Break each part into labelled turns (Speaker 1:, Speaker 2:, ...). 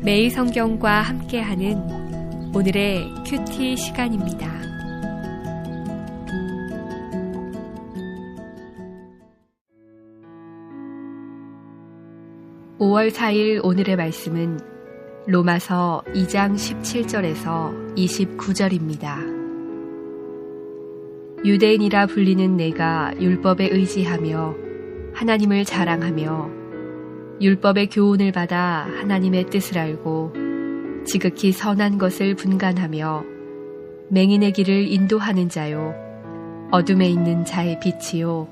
Speaker 1: 매일 성경과 함께하는 오늘의 큐티 시간입니다. (5월 4일) 오늘의 말씀은 로마서 2장 17절에서 29절입니다. 유대인이라 불리는 내가 율법에 의지하며 하나님을 자랑하며 율법의 교훈을 받아 하나님의 뜻을 알고 지극히 선한 것을 분간하며 맹인의 길을 인도하는 자요 어둠에 있는 자의 빛이요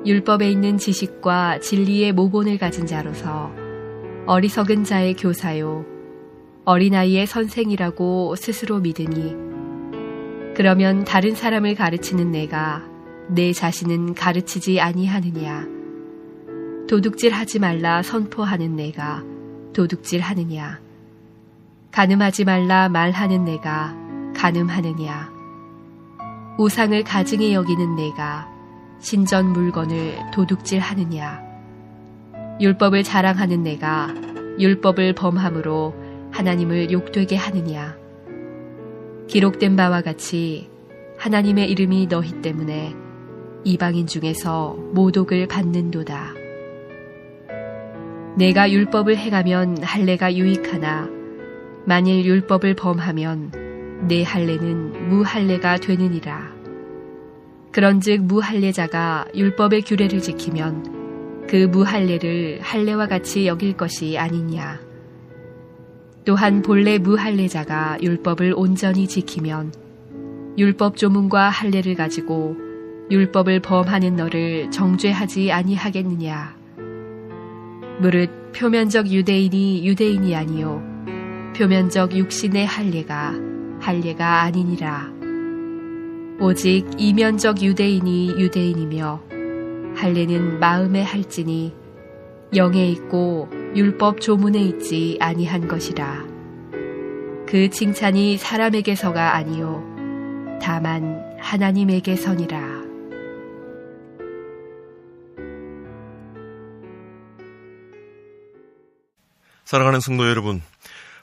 Speaker 1: 율법에 있는 지식과 진리의 모본을 가진 자로서 어리석은 자의 교사요 어린아이의 선생이라고 스스로 믿으니 그러면 다른 사람을 가르치는 내가 내 자신은 가르치지 아니하느냐? 도둑질하지 말라 선포하는 내가 도둑질하느냐? 간음하지 말라 말하는 내가 간음하느냐? 우상을 가증히 여기는 내가 신전 물건을 도둑질하느냐? 율법을 자랑하는 내가 율법을 범함으로 하나님을 욕되게 하느냐? 기록된 바와 같이 하나님의 이름이 너희 때문에 이방인 중에서 모독을 받는도다. 내가 율법을 행하면 할례가 유익하나 만일 율법을 범하면 내 할례는 무할례가 되느니라. 그런즉 무할례자가 율법의 규례를 지키면 그 무할례를 할례와 같이 여길 것이 아니냐. 또한 본래 무할례자가 율법을 온전히 지키면 율법 조문과 할례를 가지고 율법을 범하는 너를 정죄하지 아니하겠느냐. 무릇 표면적 유대인이 유대인이 아니요 표면적 육신의 할례가 아니니라. 오직 이면적 유대인이 유대인이며 할례는 마음에 할지니 영에 있고 율법 조문에 있지 아니한 것이라. 그 칭찬이 사람에게서가 아니요 다만 하나님에게서니라.
Speaker 2: 사랑하는 성도 여러분,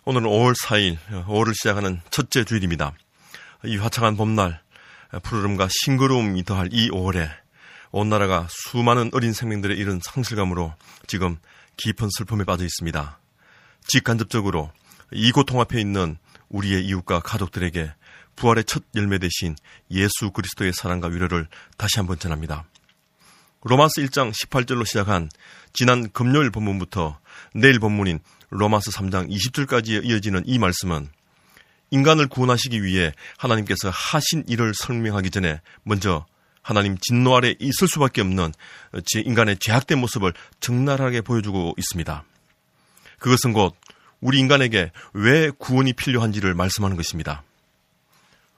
Speaker 2: 오늘은 5월 4일, 5월을 시작하는 첫째 주일입니다. 이 화창한 봄날, 푸르름과 싱그러움이 더할 이 5월에 온 나라가 수많은 어린 생명들의 잃은 상실감으로 지금 깊은 슬픔에 빠져 있습니다. 직간접적으로 이 고통 앞에 있는 우리의 이웃과 가족들에게 부활의 첫 열매 되신 예수 그리스도의 사랑과 위로를 다시 한번 전합니다. 로마서 1장 18절로 시작한 지난 금요일 본문부터 내일 본문인 로마서 3장 20절까지 이어지는 이 말씀은 인간을 구원하시기 위해 하나님께서 하신 일을 설명하기 전에 먼저 하나님 진노 아래 있을 수밖에 없는 인간의 죄악된 모습을 적나라하게 보여주고 있습니다. 그것은 곧 우리 인간에게 왜 구원이 필요한지를 말씀하는 것입니다.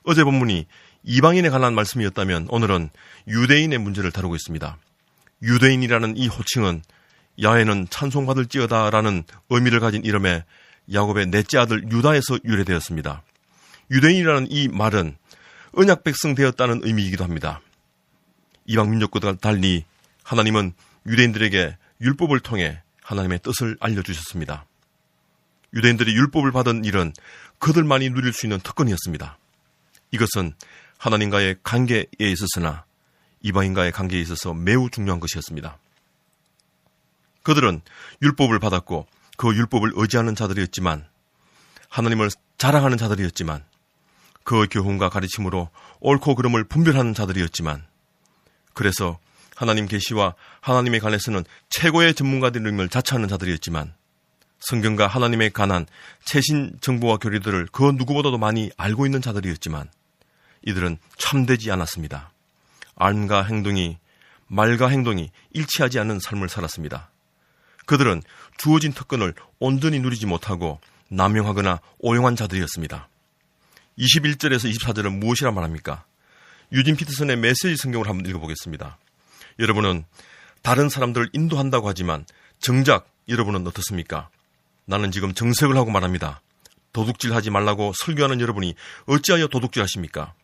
Speaker 2: 어제 본문이 이방인에 관한 말씀이었다면 오늘은 유대인의 문제를 다루고 있습니다. 유대인이라는 이 호칭은 야훼는 찬송받을지어다라는 의미를 가진 이름에 야곱의 넷째 아들 유다에서 유래되었습니다. 유대인이라는 이 말은 언약 백성 되었다는 의미이기도 합니다. 이방 민족과 달리 하나님은 유대인들에게 율법을 통해 하나님의 뜻을 알려주셨습니다. 유대인들이 율법을 받은 일은 그들만이 누릴 수 있는 특권이었습니다. 이것은 하나님과의 관계에 있어서나 이방인과의 관계에 있어서 매우 중요한 것이었습니다. 그들은 율법을 받았고 그 율법을 의지하는 자들이었지만 하나님을 자랑하는 자들이었지만 그 교훈과 가르침으로 옳고 그름을 분별하는 자들이었지만 그래서 하나님 계시와 하나님에 관해서는 최고의 전문가들임을 자처하는 자들이었지만 성경과 하나님에 관한 최신 정보와 교리들을 그 누구보다도 많이 알고 있는 자들이었지만 이들은 참되지 않았습니다. 말과 행동이 일치하지 않는 삶을 살았습니다. 그들은 주어진 특권을 온전히 누리지 못하고 남용하거나 오용한 자들이었습니다. 21절에서 24절은 무엇이라 말합니까? 유진 피터슨의 메시지 성경을 한번 읽어보겠습니다. 여러분은 다른 사람들을 인도한다고 하지만 정작 여러분은 어떻습니까? 나는 지금 정색을 하고 말합니다. 도둑질하지 말라고 설교하는 여러분이 어찌하여 도둑질하십니까?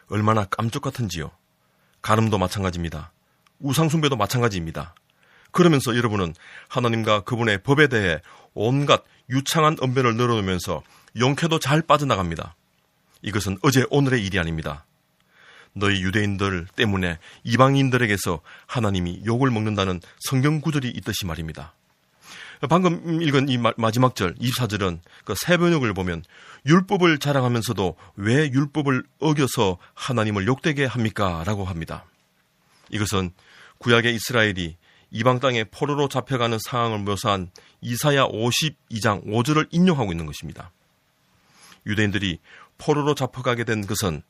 Speaker 2: 얼마나 깜짝 같은지요. 간음도 마찬가지입니다. 우상숭배도 마찬가지입니다. 그러면서 여러분은 하나님과 그분의 법에 대해 온갖 유창한 언변을 늘어놓으면서 용케도 잘 빠져나갑니다. 이것은 어제 오늘의 일이 아닙니다. 너희 유대인들 때문에 이방인들에게서 하나님이 욕을 먹는다는 성경 구절이 있듯이 말입니다. 방금 읽은 이 마지막 절 24절은 그 새번역을 보면 율법을 자랑하면서도 왜 율법을 어겨서 하나님을 욕되게 합니까? 라고 합니다. 이것은 구약의 이스라엘이 이방 땅에 포로로 잡혀가는 상황을 묘사한 이사야 52장 5절을 인용하고 있는 것입니다. 유대인들이 포로로 잡혀가게 된 것은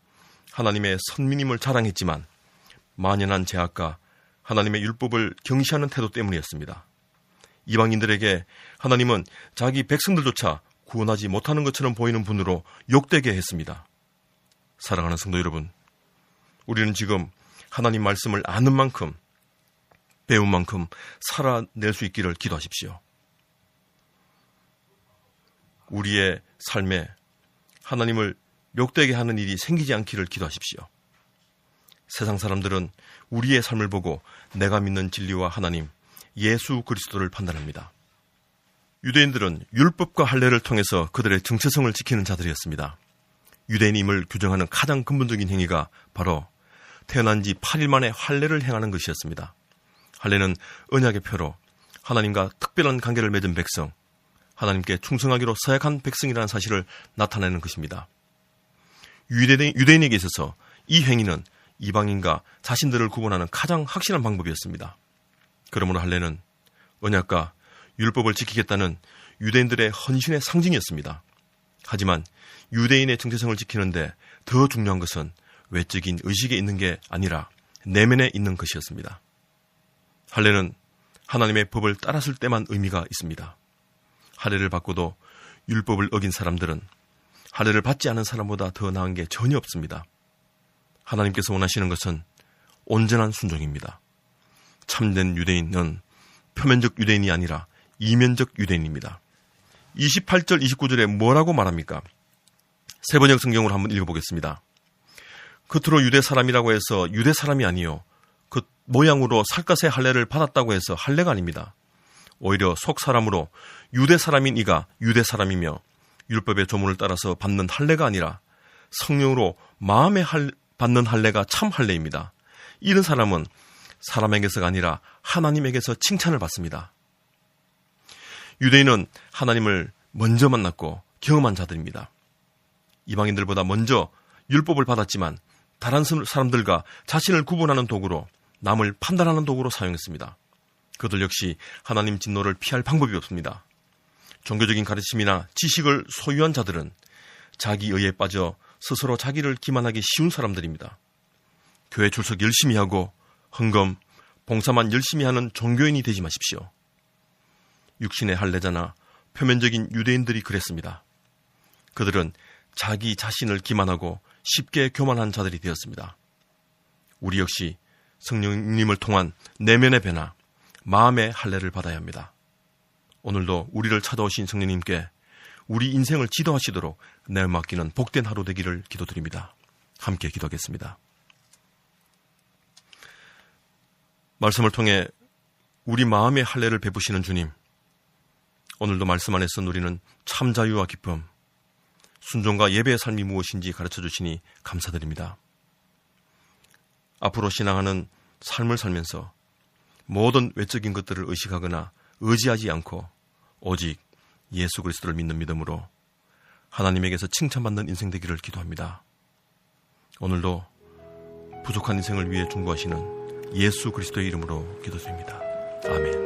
Speaker 2: 하나님의 선민임을 자랑했지만 만연한 죄악과 하나님의 율법을 경시하는 태도 때문이었습니다. 이방인들에게 하나님은 자기 백성들조차 구원하지 못하는 것처럼 보이는 분으로 욕되게 했습니다. 사랑하는 성도 여러분, 우리는 지금 하나님 말씀을 아는 만큼, 배운 만큼 살아낼 수 있기를 기도하십시오. 우리의 삶에 하나님을 욕되게 하는 일이 생기지 않기를 기도하십시오. 세상 사람들은 우리의 삶을 보고 내가 믿는 진리와 하나님, 예수 그리스도를 판단합니다. 유대인들은 율법과 할례를 통해서 그들의 정체성을 지키는 자들이었습니다. 유대인임을 규정하는 가장 근본적인 행위가 바로 태어난 지 8일 만에 할례를 행하는 것이었습니다. 할례는 언약의 표로 하나님과 특별한 관계를 맺은 백성, 하나님께 충성하기로 서약한 백성이라는 사실을 나타내는 것입니다. 유대인에게 있어서 이 행위는 이방인과 자신들을 구분하는 가장 확실한 방법이었습니다. 그러므로 할례는 언약과 율법을 지키겠다는 유대인들의 헌신의 상징이었습니다. 하지만 유대인의 정체성을 지키는데 더 중요한 것은 외적인 의식에 있는 게 아니라 내면에 있는 것이었습니다. 할례는 하나님의 법을 따랐을 때만 의미가 있습니다. 할례를 받고도 율법을 어긴 사람들은 할례를 받지 않은 사람보다 더 나은 게 전혀 없습니다. 하나님께서 원하시는 것은 온전한 순종입니다. 참된 유대인은 표면적 유대인이 아니라 이면적 유대인입니다. 28절 29절에 뭐라고 말합니까? 새번역 성경으로 한번 읽어보겠습니다. 겉으로 유대 사람이라고 해서 유대 사람이 아니요 그 모양으로 살갗의 할례를 받았다고 해서 할례가 아닙니다. 오히려 속 사람으로 유대 사람인 이가 유대 사람이며 율법의 조문을 따라서 받는 할례가 아니라 성령으로 마음에 받는 할례가 참 할례입니다. 이런 사람은 사람에게서가 아니라 하나님에게서 칭찬을 받습니다. 유대인은 하나님을 먼저 만났고 경험한 자들입니다. 이방인들보다 먼저 율법을 받았지만 다른 사람들과 자신을 구분하는 도구로, 남을 판단하는 도구로 사용했습니다. 그들 역시 하나님 진노를 피할 방법이 없습니다. 종교적인 가르침이나 지식을 소유한 자들은 자기 의에 빠져 스스로 자기를 기만하기 쉬운 사람들입니다. 교회 출석 열심히 하고 헌금, 봉사만 열심히 하는 종교인이 되지 마십시오. 육신의 할례자나 표면적인 유대인들이 그랬습니다. 그들은 자기 자신을 기만하고 쉽게 교만한 자들이 되었습니다. 우리 역시 성령님을 통한 내면의 변화, 마음의 할례를 받아야 합니다. 오늘도 우리를 찾아오신 성령님께 우리 인생을 지도하시도록 내 맡기는 복된 하루 되기를 기도드립니다. 함께 기도하겠습니다. 말씀을 통해 우리 마음의 할례를 베푸시는 주님, 오늘도 말씀 안에서 누리는 참 자유와 기쁨, 순종과 예배의 삶이 무엇인지 가르쳐 주시니 감사드립니다. 앞으로 신앙하는 삶을 살면서 모든 외적인 것들을 의식하거나 의지하지 않고 오직 예수 그리스도를 믿는 믿음으로 하나님에게서 칭찬받는 인생 되기를 기도합니다. 오늘도 부족한 인생을 위해 중보하시는 예수 그리스도의 이름으로 기도드립니다. 아멘.